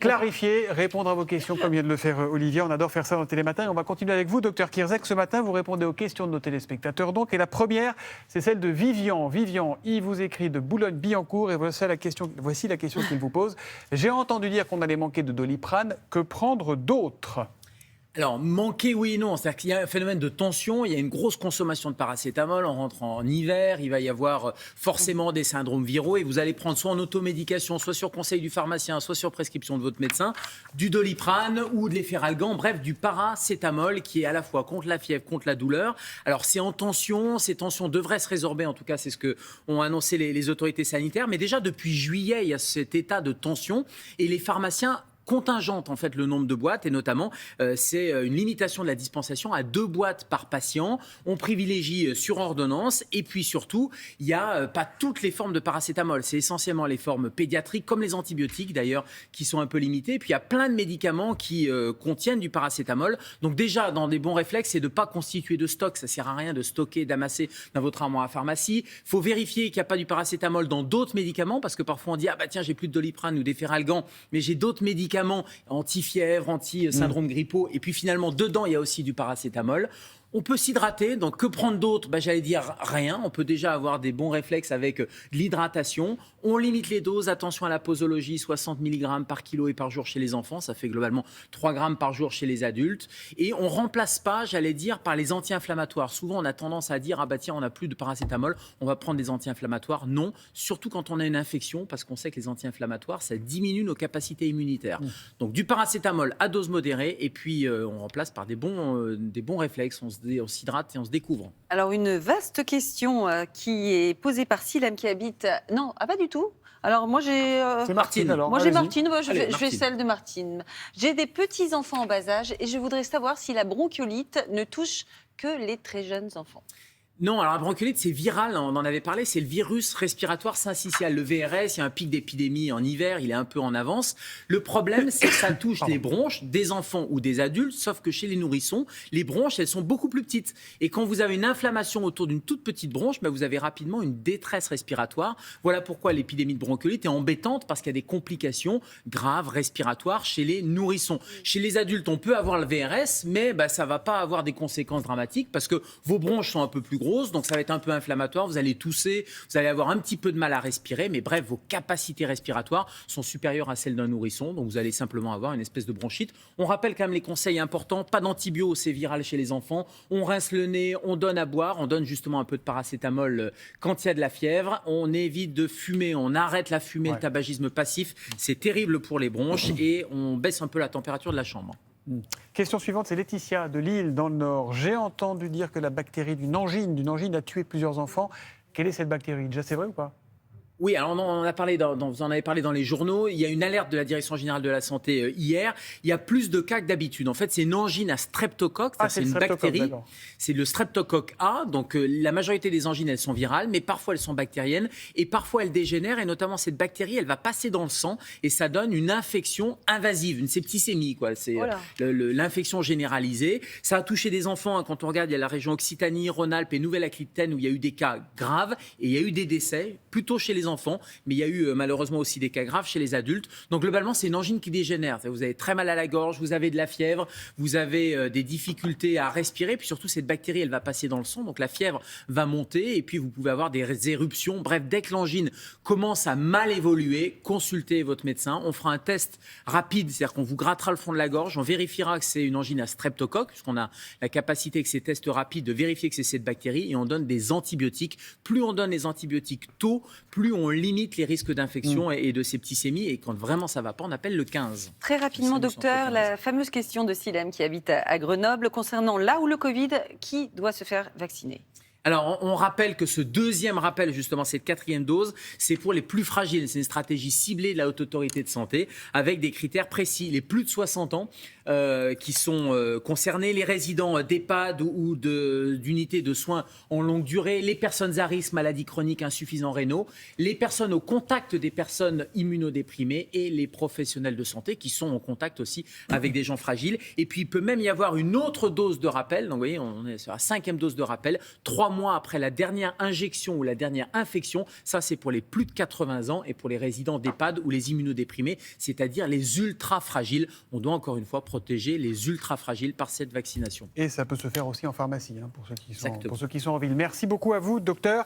Clarifier, répondre à vos questions comme vient de le faire Olivier. On adore faire ça dans le Télématin. Et on va continuer avec vous, docteur Kierzek. Ce matin, vous répondez aux questions de nos téléspectateurs. Donc, et la première, c'est celle de Vivian. Vivian, il vous écrit de Boulogne-Billancourt. Et voici la question qu'il vous pose. J'ai entendu dire qu'on allait manquer de Doliprane. Que prendre d'autre ? Alors, manquer, oui et non. C'est-à-dire qu'il y a un phénomène de tension, il y a une grosse consommation de paracétamol, on rentre en hiver, il va y avoir forcément des syndromes viraux et vous allez prendre soit en automédication, soit sur conseil du pharmacien, soit sur prescription de votre médecin, du Doliprane ou de l'Efferalgan, bref, du paracétamol qui est à la fois contre la fièvre, contre la douleur. Alors, c'est en tension, ces tensions devraient se résorber, en tout cas, c'est ce que ont annoncé les autorités sanitaires. Mais déjà, depuis juillet, il y a cet état de tension et les pharmaciens contingente en fait le nombre de boîtes et notamment c'est une limitation de la dispensation à 2 boîtes par patient. On privilégie sur ordonnance et puis surtout il n'y a pas toutes les formes de paracétamol. C'est essentiellement les formes pédiatriques comme les antibiotiques d'ailleurs qui sont un peu limitées. Et puis il y a plein de médicaments qui contiennent du paracétamol. Donc déjà dans des bons réflexes c'est de ne pas constituer de stock. Ça ne sert à rien de stocker, d'amasser dans votre armoire à pharmacie. Il faut vérifier qu'il n'y a pas du paracétamol dans d'autres médicaments parce que parfois on dit ah bah tiens j'ai plus de Doliprane ou d'Efferalgan mais j'ai d'autres médicaments anti-fièvre, anti-syndrome grippaux, et puis finalement, dedans, il y a aussi du paracétamol. On peut s'hydrater, donc que prendre d'autre ? J'allais dire rien, on peut déjà avoir des bons réflexes avec de l'hydratation. On limite les doses, attention à la posologie, 60 mg par kilo et par jour chez les enfants, ça fait globalement 3 grammes par jour chez les adultes. Et on ne remplace pas, j'allais dire, par les anti-inflammatoires. Souvent, on a tendance à dire, ah bah tiens, on n'a plus de paracétamol, on va prendre des anti-inflammatoires. Non, surtout quand on a une infection, parce qu'on sait que les anti-inflammatoires, ça diminue nos capacités immunitaires. Donc du paracétamol à dose modérée, et puis on remplace par des bons réflexes. On s'hydrate et on se découvre. Alors, une vaste question qui est posée par Silem qui habite... Non, pas du tout. Alors, moi, j'ai... C'est Martine, alors. Moi, j'ai Martine. Je Allez, vais Martine. celle de Martine. J'ai des petits-enfants en bas âge et je voudrais savoir si la bronchiolite ne touche que les très jeunes enfants. Non, alors la bronchiolite, c'est viral, on en avait parlé, c'est le virus respiratoire syncytial, le VRS, il y a un pic d'épidémie en hiver, il est un peu en avance. Le problème, c'est que ça touche les bronches des enfants ou des adultes, sauf que chez les nourrissons, les bronches, elles sont beaucoup plus petites. Et quand vous avez une inflammation autour d'une toute petite bronche, vous avez rapidement une détresse respiratoire. Voilà pourquoi l'épidémie de bronchiolite est embêtante, parce qu'il y a des complications graves respiratoires chez les nourrissons. Chez les adultes, on peut avoir le VRS, mais ça ne va pas avoir des conséquences dramatiques, parce que vos bronches sont un peu plus grosses, donc ça va être un peu inflammatoire, vous allez tousser, vous allez avoir un petit peu de mal à respirer, mais bref, vos capacités respiratoires sont supérieures à celles d'un nourrisson, donc vous allez simplement avoir une espèce de bronchite. On rappelle quand même les conseils importants, pas d'antibio, c'est viral chez les enfants, on rince le nez, on donne à boire, on donne justement un peu de paracétamol quand il y a de la fièvre, on évite de fumer, on arrête la fumée, le tabagisme passif, c'est terrible pour les bronches et on baisse un peu la température de la chambre. Question suivante, c'est Laetitia de Lille, dans le Nord. J'ai entendu dire que la bactérie d'une angine a tué plusieurs enfants. Quelle est cette bactérie ? Déjà, c'est vrai ou pas ? Oui, alors on en a parlé vous en avez parlé dans les journaux. Il y a une alerte de la Direction générale de la santé hier. Il y a plus de cas que d'habitude. En fait, c'est une angine à streptocoque. C'est une bactérie. D'accord. C'est le streptocoque A. Donc, la majorité des angines, elles sont virales, mais parfois elles sont bactériennes et parfois elles dégénèrent. Et notamment, cette bactérie, elle va passer dans le sang et ça donne une infection invasive, une septicémie, quoi. C'est l'infection généralisée. Ça a touché des enfants. Hein, quand on regarde, il y a la région Occitanie, Rhône-Alpes et Nouvelle-Aquitaine où il y a eu des cas graves et il y a eu des décès, plutôt chez les enfants, mais il y a eu malheureusement aussi des cas graves chez les adultes. Donc globalement, c'est une angine qui dégénère. Vous avez très mal à la gorge, vous avez de la fièvre, vous avez des difficultés à respirer, puis surtout cette bactérie, elle va passer dans le sang, donc la fièvre va monter et puis vous pouvez avoir des éruptions. Bref, dès que l'angine commence à mal évoluer, consultez votre médecin. On fera un test rapide, c'est-à-dire qu'on vous grattera le fond de la gorge, on vérifiera que c'est une angine à streptocoque, puisqu'on a la capacité avec ces tests rapides de vérifier que c'est cette bactérie et on donne des antibiotiques. Plus on donne les antibiotiques tôt, plus on limite les risques d'infection et de septicémie. Et quand vraiment ça ne va pas, on appelle le 15. Très rapidement, docteur, la fameuse question de Silem qui habite à Grenoble concernant là où le Covid, qui doit se faire vacciner ? Alors, on rappelle que ce deuxième rappel, justement, cette 4e dose, c'est pour les plus fragiles. C'est une stratégie ciblée de la Haute Autorité de Santé avec des critères précis. Les plus de 60 ans qui sont concernés, les résidents d'EHPAD ou d'unités de soins en longue durée, les personnes à risque, maladies chroniques, insuffisants rénaux, les personnes au contact des personnes immunodéprimées et les professionnels de santé qui sont en contact aussi avec des gens fragiles. Et puis, il peut même y avoir une autre dose de rappel. Donc, vous voyez, on est sur la 5e dose de rappel, 3 mois après la dernière injection ou la dernière infection. Ça, c'est pour les plus de 80 ans et pour les résidents d'EHPAD ou les immunodéprimés, c'est-à-dire les ultra-fragiles. On doit encore une fois protéger les ultra-fragiles par cette vaccination. Et ça peut se faire aussi en pharmacie, pour ceux qui sont Exactement. pour ceux qui sont en ville. Merci beaucoup à vous, docteur.